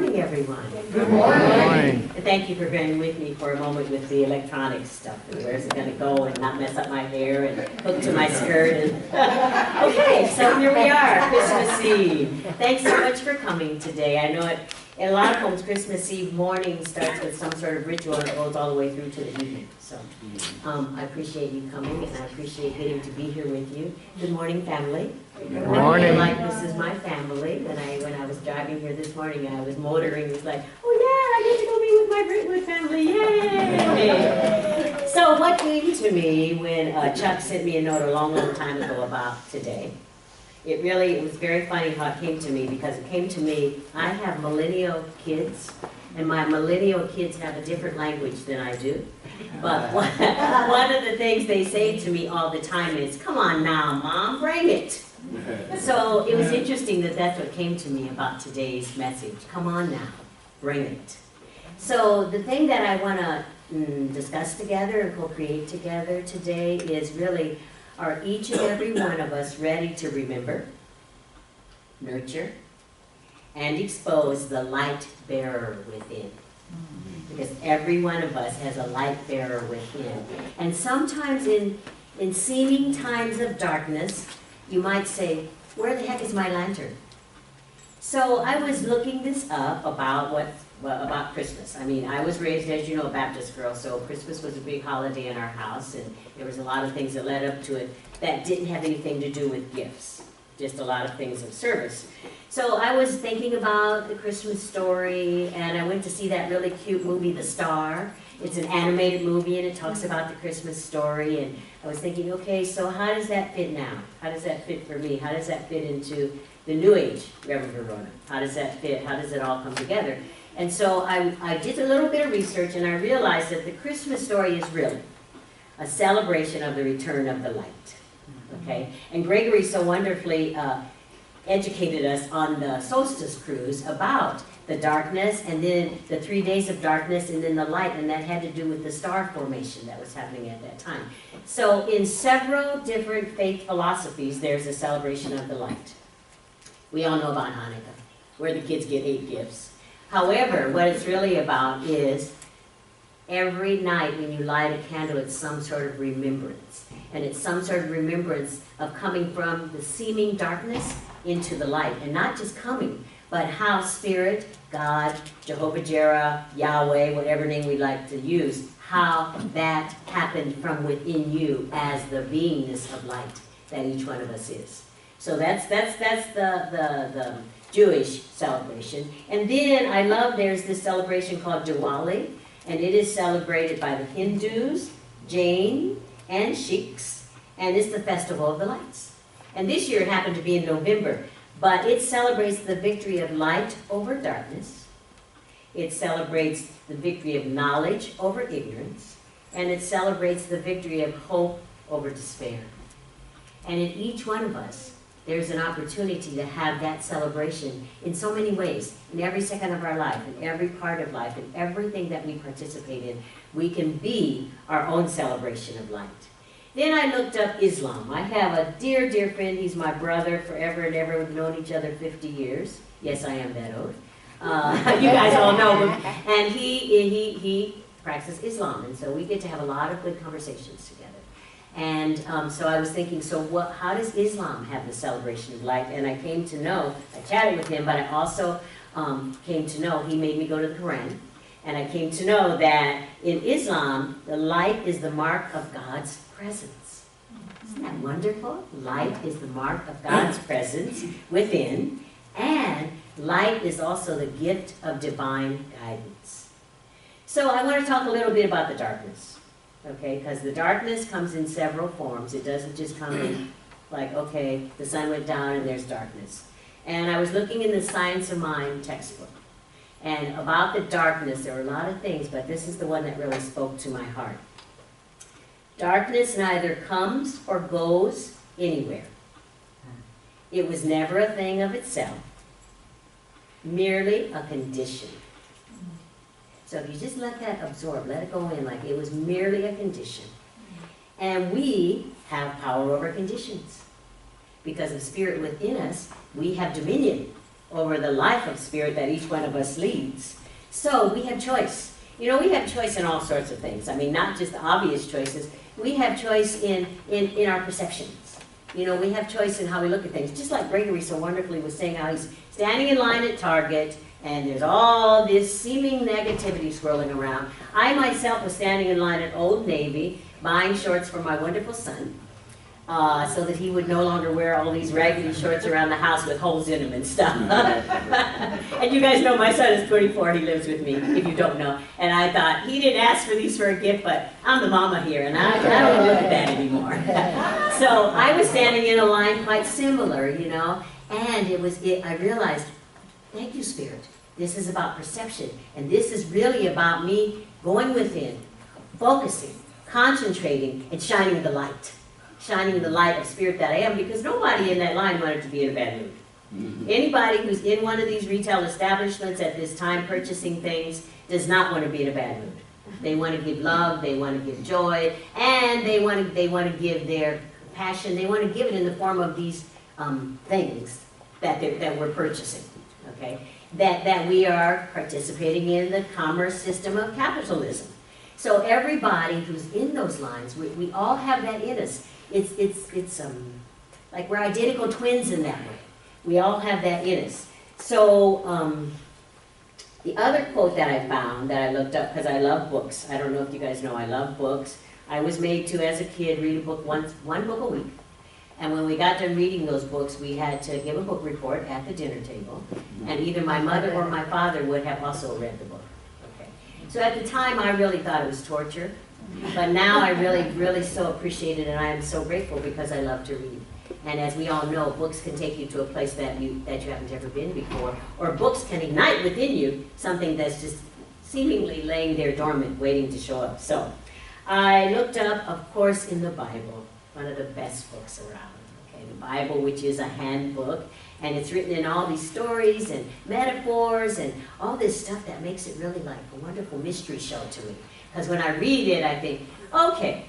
morning, everyone. Good morning. And thank you for bearing with me for a moment with the electronic stuff. And where's it going to go and not mess up my hair and hook to my skirt. And okay, so here we are, Christmas Eve. Thanks so much for coming today. I know in a lot of homes, Christmas Eve morning starts with some sort of ritual and it goes all the way through to the evening. So I appreciate you coming and I appreciate getting to be here with you. Good morning, family. Good morning. I feel like this is my family. And when I was driving here this morning and I was motoring, it was like, oh yeah, I get to go be with my Brentwood family, yay! So what came to me when Chuck sent me a note a long, long time ago about today, it was very funny how it came to me, because it came to me, I have millennial kids, and my millennial kids have a different language than I do. But one of the things they say to me all the time is, come on now, Mom, bring it. So it was interesting that that's what came to me about today's message. Come on now, bring it. So the thing that I want to discuss together and co-create together today is really, are each and every one of us ready to remember, nurture, and expose the light bearer within? Because every one of us has a light bearer within. And sometimes in seeming times of darkness, you might say, where the heck is my lantern? So I was looking this up about about Christmas. I mean, I was raised, as you know, a Baptist girl, so Christmas was a big holiday in our house, and there was a lot of things that led up to it that didn't have anything to do with gifts, just a lot of things of service. So I was thinking about the Christmas Story, and I went to see that really cute movie, The Star. It's an animated movie, and it talks about the Christmas story, and I was thinking, okay, so how does that fit now? How does that fit for me? How does that fit into the New Age, Reverend Verona? How does that fit? How does it all come together? And so I did a little bit of research, and I realized that the Christmas Story is really a celebration of the return of the light, okay? And Gregory so wonderfully educated us on the solstice cruise about the darkness, and then the 3 days of darkness, and then the light, and that had to do with the star formation that was happening at that time. So in several different faith philosophies, there's a celebration of the light. We all know about Hanukkah, where the kids get 8 gifts. However, what it's really about is every night when you light a candle, it's some sort of remembrance. And it's some sort of remembrance of coming from the seeming darkness into the light. And not just coming, but how Spirit, God, Jehovah Jireh, Yahweh, whatever name we like to use, how that happened from within you as the beingness of light that each one of us is. So that's the Jewish celebration. And then I love, there's this celebration called Diwali, and it is celebrated by the Hindus, Jain, and Sikhs, and it's the Festival of the Lights. And this year it happened to be in November, but it celebrates the victory of light over darkness. It celebrates the victory of knowledge over ignorance, and it celebrates the victory of hope over despair. And in each one of us, there's an opportunity to have that celebration in so many ways, in every second of our life, in every part of life, in everything that we participate in. We can be our own celebration of light. Then I looked up Islam. I have a dear, dear friend. He's my brother forever and ever. We've known each other 50 years. Yes, I am that old. You guys all know him. And he practices Islam, and so we get to have a lot of good conversations together. And so I was thinking, so how does Islam have the celebration of light? And I came to know, I chatted with him, but I also came to know, he made me go to the Quran, and I came to know that in Islam, the light is the mark of God's presence. Isn't that wonderful? Light is the mark of God's presence within, and light is also the gift of divine guidance. So I want to talk a little bit about the darkness. Okay, because the darkness comes in several forms. It doesn't just come in like, okay, the sun went down and there's darkness. And I was looking in the Science of Mind textbook. And about the darkness, there were a lot of things, but this is the one that really spoke to my heart. Darkness neither comes or goes anywhere. It was never a thing of itself, merely a condition. So if you just let that absorb, let it go in, like it was merely a condition. And we have power over conditions. Because of Spirit within us, we have dominion over the life of spirit that each one of us leads. So we have choice. You know, we have choice in all sorts of things. I mean, not just obvious choices. We have choice in our perceptions. You know, we have choice in how we look at things. Just like Gregory so wonderfully was saying how he's standing in line at Target and there's all this seeming negativity swirling around. I myself was standing in line at Old Navy buying shorts for my wonderful son so that he would no longer wear all these raggedy shorts around the house with holes in them and stuff. And you guys know my son is 24, he lives with me, if you don't know. And I thought, he didn't ask for these for a gift, but I'm the mama here, and I don't want to look at that anymore. So I was standing in a line quite similar, you know, and I realized, thank you, Spirit. This is about perception, and this is really about me going within, focusing, concentrating, and shining the light. Shining the light of spirit that I am, because nobody in that line wanted to be in a bad mood. Anybody who's in one of these retail establishments at this time purchasing things does not want to be in a bad mood. They want to give love, they want to give joy, and they want to give their passion. They want to give it in the form of these things that we're purchasing. Okay, that we are participating in the commerce system of capitalism. So everybody who's in those lines, we all have that in us. It's like we're identical twins in that way. We all have that in us. So the other quote that I found that I looked up, because I love books. I don't know if you guys know I love books. I was made to, as a kid, read a book one book a week. And when we got done reading those books, we had to give a book report at the dinner table. And either my mother or my father would have also read the book. Okay. So at the time, I really thought it was torture. But now I really so appreciate it, and I am so grateful because I love to read. And as we all know, books can take you to a place that you haven't ever been before, or books can ignite within you something that's just seemingly laying there dormant, waiting to show up. So I looked up, of course, in the Bible, one of the best books around. Okay, the Bible, which is a handbook, and it's written in all these stories and metaphors and all this stuff that makes it really like a wonderful mystery show to me. Because when I read it, I think, okay,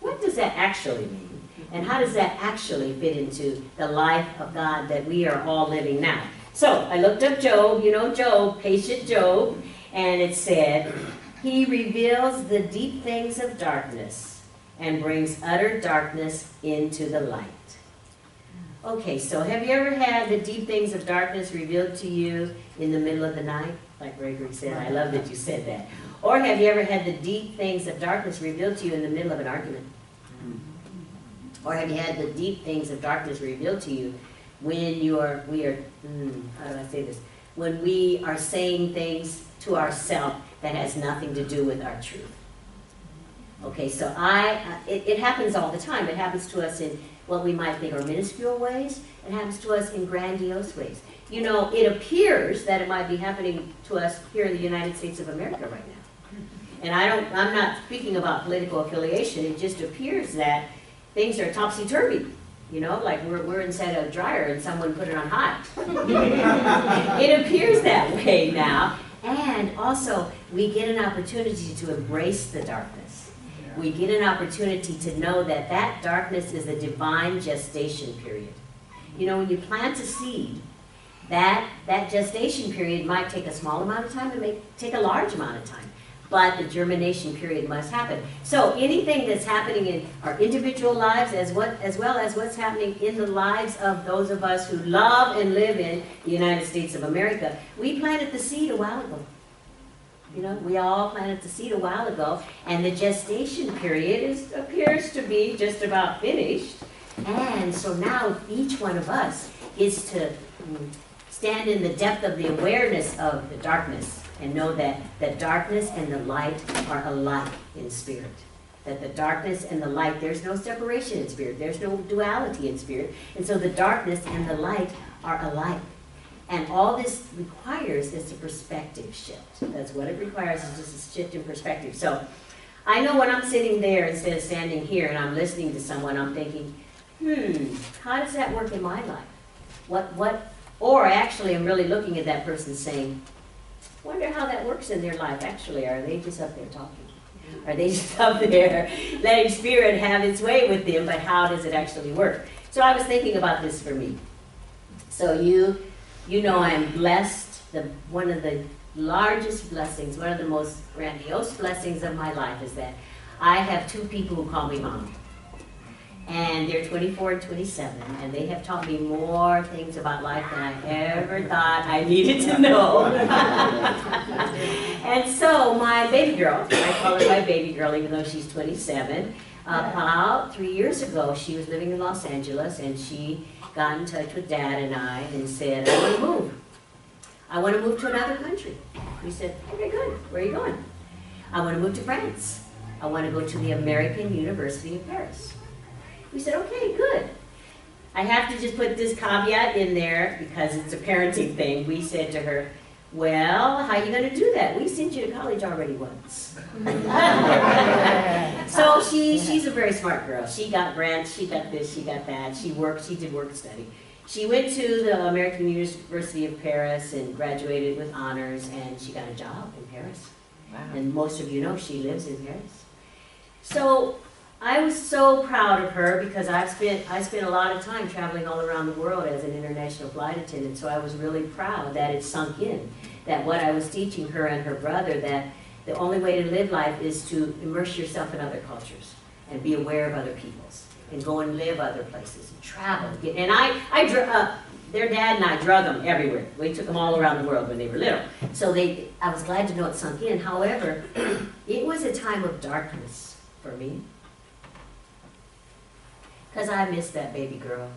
what does that actually mean? And how does that actually fit into the life of God that we are all living now? So I looked up Job, you know Job, patient Job, and it said, he reveals the deep things of darkness and brings utter darkness into the light. Okay, so have you ever had the deep things of darkness revealed to you in the middle of the night? Like Gregory said, I love that you said that. Or have you ever had the deep things of darkness revealed to you in the middle of an argument? Or have you had the deep things of darkness revealed to you when how do I say this? When we are saying things to ourselves that has nothing to do with our truth. Okay, so it happens all the time. It happens to us in what we might think are minuscule ways. It happens to us in grandiose ways. You know, it appears that it might be happening to us here in the United States of America right now. And I'm not speaking about political affiliation. It just appears that things are topsy-turvy. You know, like we're inside a dryer and someone put it on high. It appears that way now. And also, we get an opportunity to embrace the darkness. We get an opportunity to know that that darkness is a divine gestation period. You know, when you plant a seed, that gestation period might take a small amount of time, it may take a large amount of time. But the germination period must happen. So anything that's happening in our individual lives as well as what's happening in the lives of those of us who love and live in the United States of America, we planted the seed a while ago. You know, we all planted the seed a while ago, and the gestation period appears to be just about finished. And so now each one of us is to stand in the depth of the awareness of the darkness and know that the darkness and the light are alike in spirit. That the darkness and the light, there's no separation in spirit. There's no duality in spirit. And so the darkness and the light are alike. And all this requires is a perspective shift. That's what it requires, is just a shift in perspective. So I know when I'm sitting there instead of standing here and I'm listening to someone, I'm thinking, how does that work in my life? Or actually I'm really looking at that person saying, wonder how that works in their life. Actually, are they just up there talking? Are they just up there letting spirit have its way with them, but how does it actually work? So I was thinking about this for me. So you You know I am blessed. One of the largest blessings, one of the most grandiose blessings of my life is that I have two people who call me mom. And they're 24 and 27, and they have taught me more things about life than I ever thought I needed to know. And so my baby girl, I call her my baby girl even though she's 27, about 3 years ago she was living in Los Angeles and she got in touch with Dad and I and said, I want to move. I want to move to another country. We said, okay, good. Where are you going? I want to move to France. I want to go to the American University of Paris. We said, okay, good. I have to just put this caveat in there because it's a parenting thing. We said to her, well, how are you going to do that? We sent you to college already once. So she's a very smart girl. She got grants, she got this, she got that. She did work study. She went to the American University of Paris and graduated with honors, and she got a job in Paris. Wow. And most of you know she lives in Paris. So I was so proud of her because I spent a lot of time traveling all around the world as an international flight attendant, so I was really proud that it sunk in, that what I was teaching her and her brother, that the only way to live life is to immerse yourself in other cultures and be aware of other people's and go and live other places and travel. And their dad and I drug them everywhere. We took them all around the world when they were little. So I was glad to know it sunk in. However, it was a time of darkness for me, because I missed that baby girl.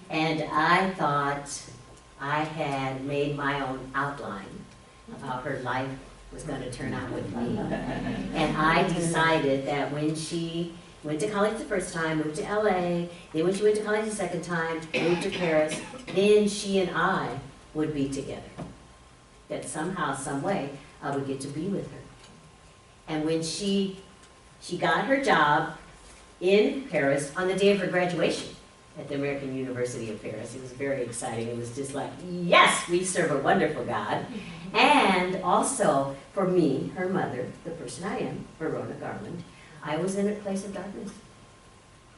And I thought I had made my own outline of how her life was going to turn out with me. And I decided that when she went to college the first time, moved to LA, then when she went to college the second time, moved to Paris, then she and I would be together. That somehow, some way, I would get to be with her. And when she got her job in Paris on the day of her graduation at the American University of Paris. It was very exciting. It was just like, yes, we serve a wonderful God. And also, for me, her mother, the person I am, Verona, Garland, I was in a place of darkness.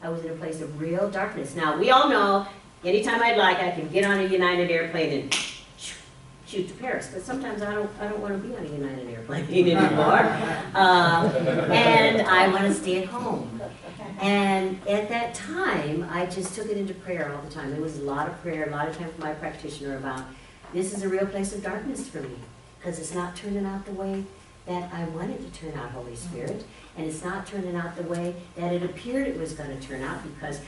I was in a place of real darkness. Now, we all know, anytime I'd like, I can get on a United airplane and shoot to Paris, but sometimes I don't want to be on a United airplane anymore. And I want to stay at home. And at that time, I just took it into prayer all the time. There was a lot of prayer, a lot of time for my practitioner about, this is a real place of darkness for me, because it's not turning out the way that I wanted to turn out, Holy Spirit, and it's not turning out the way that it appeared it was going to turn out, because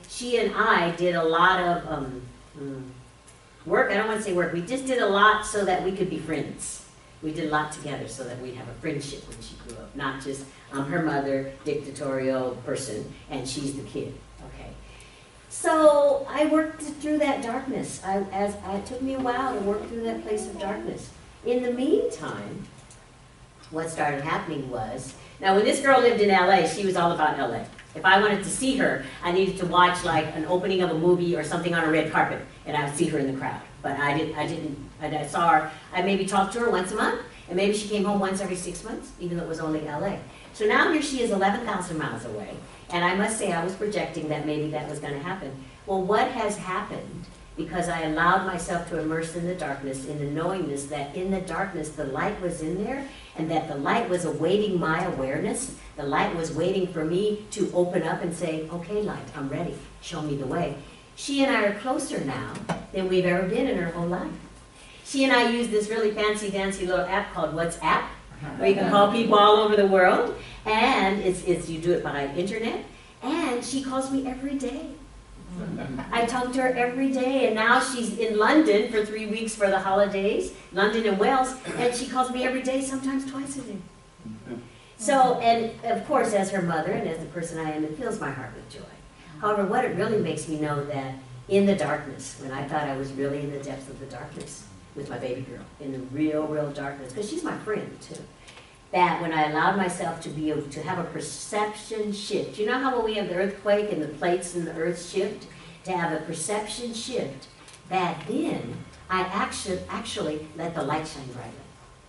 she and I did a lot of work. I don't want to say work. We just did a lot so that we could be friends. We did a lot together so that we'd have a friendship when she grew up, not just her mother, dictatorial person, and she's the kid. Okay. So I worked through that darkness. It took me a while to work through that place of darkness. In the meantime, what started happening was, now when this girl lived in LA, she was all about LA. If I wanted to see her, I needed to watch like an opening of a movie or something on a red carpet, and I would see her in the crowd. But I saw her, I maybe talked to her once a month, and maybe she came home once every 6 months, even though it was only LA. So now here she is 11,000 miles away, and I must say I was projecting that maybe that was going to happen. Well, what has happened, because I allowed myself to immerse in the darkness, in the knowingness that in the darkness the light was in there, and that the light was awaiting my awareness. The light was waiting for me to open up and say, okay, light, I'm ready. Show me the way. She and I are closer now than we've ever been in her whole life. She and I use this really fancy, dancy little app called WhatsApp, where you can call people all over the world, and you do it by internet, and she calls me every day. I talk to her every day, and now she's in London for 3 weeks for the holidays, London and Wales, and she calls me every day, sometimes twice a day. So, and of course, as her mother and as the person I am, it fills my heart with joy. However, what it really makes me know that in the darkness, when I thought I was really in the depths of the darkness with my baby girl, in the real, real darkness, because she's my friend too, that when I allowed myself to be able to have a perception shift, you know how when we have the earthquake and the plates in the earth shift, to have a perception shift, that then I actually let the light shine brightly.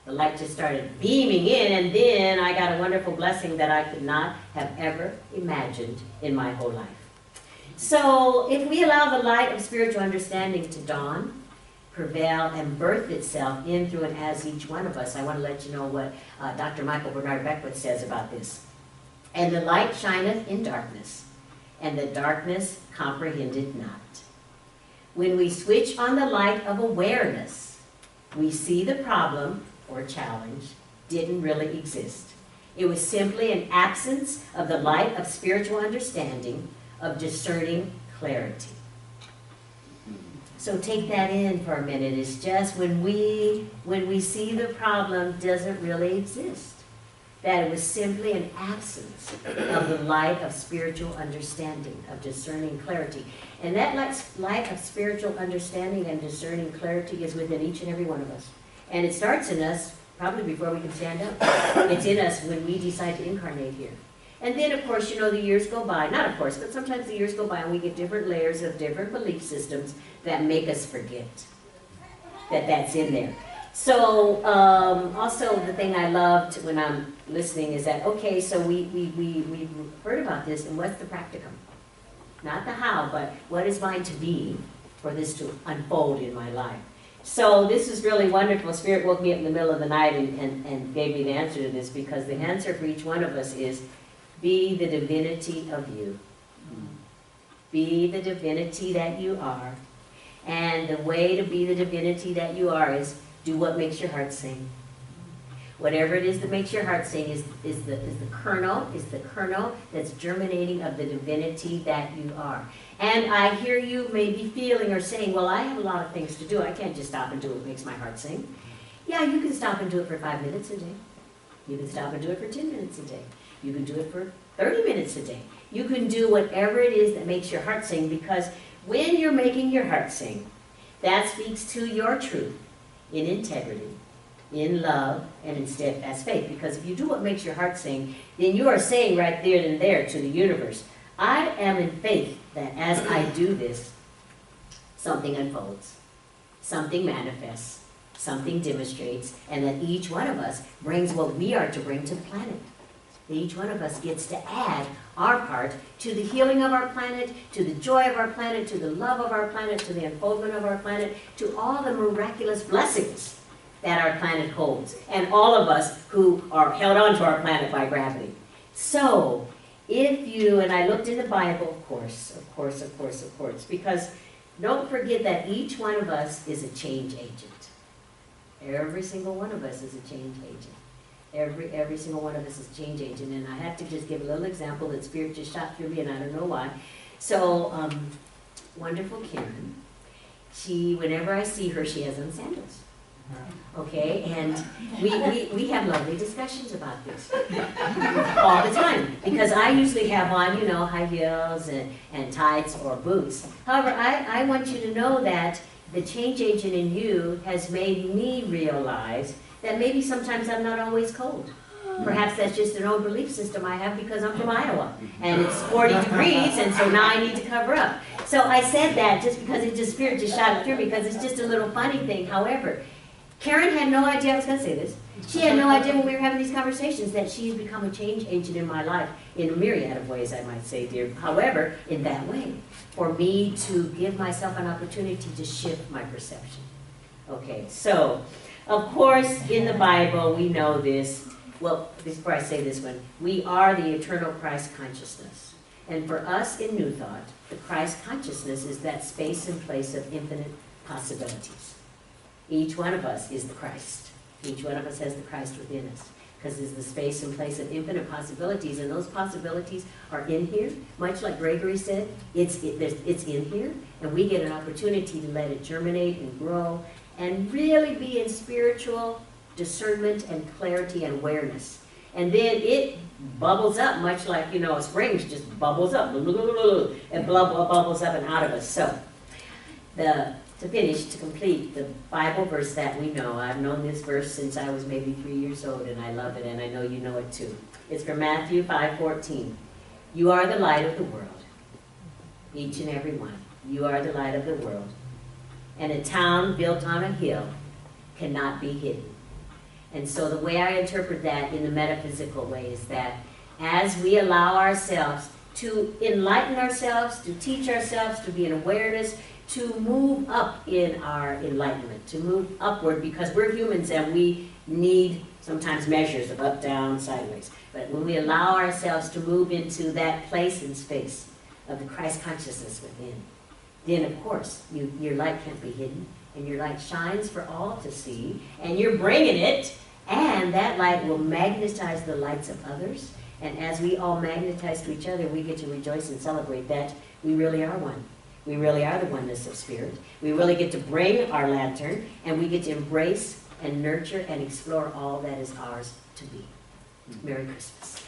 The light just started beaming in, and then I got a wonderful blessing that I could not have ever imagined in my whole life. So if we allow the light of spiritual understanding to dawn, prevail and birth itself in, through, and as each one of us. I want to let you know what Dr. Michael Bernard Beckwith says about this. And the light shineth in darkness, and the darkness comprehended not. When we switch on the light of awareness, we see the problem or challenge didn't really exist. It was simply an absence of the light of spiritual understanding, of discerning clarity. So take that in for a minute. It's just when we see the problem doesn't really exist, that it was simply an absence of the light of spiritual understanding, of discerning clarity. And that light of spiritual understanding and discerning clarity is within each and every one of us. And it starts in us probably before we can stand up. It's in us when we decide to incarnate here. And then, of course, you know, the years go by. Not of course, but sometimes the years go by and we get different layers of different belief systems that make us forget that that's in there. So, also the thing I loved when I'm listening is that, okay, so we heard about this, and what's the practicum? Not the how, but what is mine to be for this to unfold in my life? So this is really wonderful. Spirit woke me up in the middle of the night and gave me the answer to this, because the answer for each one of us is, be the divinity of you. Be the divinity that you are. And the way to be the divinity that you are is do what makes your heart sing. Whatever it is that makes your heart sing is the kernel that's germinating of the divinity that you are. And I hear you maybe feeling or saying, well, I have a lot of things to do. I can't just stop and do what makes my heart sing. Yeah, you can stop and do it for 5 minutes a day. You can stop and do it for 10 minutes a day. You can do it for 30 minutes a day. You can do whatever it is that makes your heart sing, because when you're making your heart sing, that speaks to your truth in integrity, in love, and in steadfast faith. Because if you do what makes your heart sing, then you are saying right there and there to the universe, I am in faith that as I do this, something unfolds, something manifests, something demonstrates, and that each one of us brings what we are to bring to the planet. Each one of us gets to add our part to the healing of our planet, to the joy of our planet, to the love of our planet, to the unfoldment of our planet, to all the miraculous blessings that our planet holds, and all of us who are held onto our planet by gravity. So, if you, and I looked in the Bible, of course, because don't forget that each one of us is a change agent. Every single one of us is a change agent. Every single one of us is a change agent. And I have to just give a little example that Spirit just shot through me, and I don't know why. So, wonderful Karen, whenever I see her, she has on sandals. Okay, and we have lovely discussions about this all the time, because I usually have on, you know, high heels and tights or boots. However, I want you to know that the change agent in you has made me realize that maybe sometimes I'm not always cold. Perhaps that's just an old belief system I have because I'm from Iowa and it's 40 degrees, and so now I need to cover up. So I said that just because Spirit just shot it through, because it's just a little funny thing. However, Karen had no idea I was going to say this. She had no idea when we were having these conversations that she's become a change agent in my life in a myriad of ways, I might say, dear. However, in that way, for me to give myself an opportunity to shift my perception. Okay, so, of course, in the Bible, we know this. Well, before I say this one, we are the eternal Christ consciousness. And for us in New Thought, the Christ consciousness is that space and place of infinite possibilities. Each one of us is the Christ. Each one of us has the Christ within us, because it's the space and place of infinite possibilities, and those possibilities are in here. Much like Gregory said, it's in here, and we get an opportunity to let it germinate and grow and really be in spiritual discernment and clarity and awareness. And then it bubbles up, much like, you know, a spring just bubbles up. It bubbles up and out of us. So, to finish, to complete, the Bible verse that we know. I've known this verse since I was maybe 3 years old, and I love it, and I know you know it too. It's from Matthew 5:14. You are the light of the world. Each and every one. You are the light of the world. And a town built on a hill cannot be hidden. And so the way I interpret that in the metaphysical way is that as we allow ourselves to enlighten ourselves, to teach ourselves, to be in awareness, to move up in our enlightenment, to move upward, because we're humans and we need sometimes measures of up, down, sideways. But when we allow ourselves to move into that place and space of the Christ consciousness within, then of course your light can't be hidden, and your light shines for all to see, and you're bringing it, and that light will magnetize the lights of others. And as we all magnetize to each other, we get to rejoice and celebrate that we really are one. We really are the oneness of spirit. We really get to bring our lantern, and we get to embrace and nurture and explore all that is ours to be. Merry Christmas.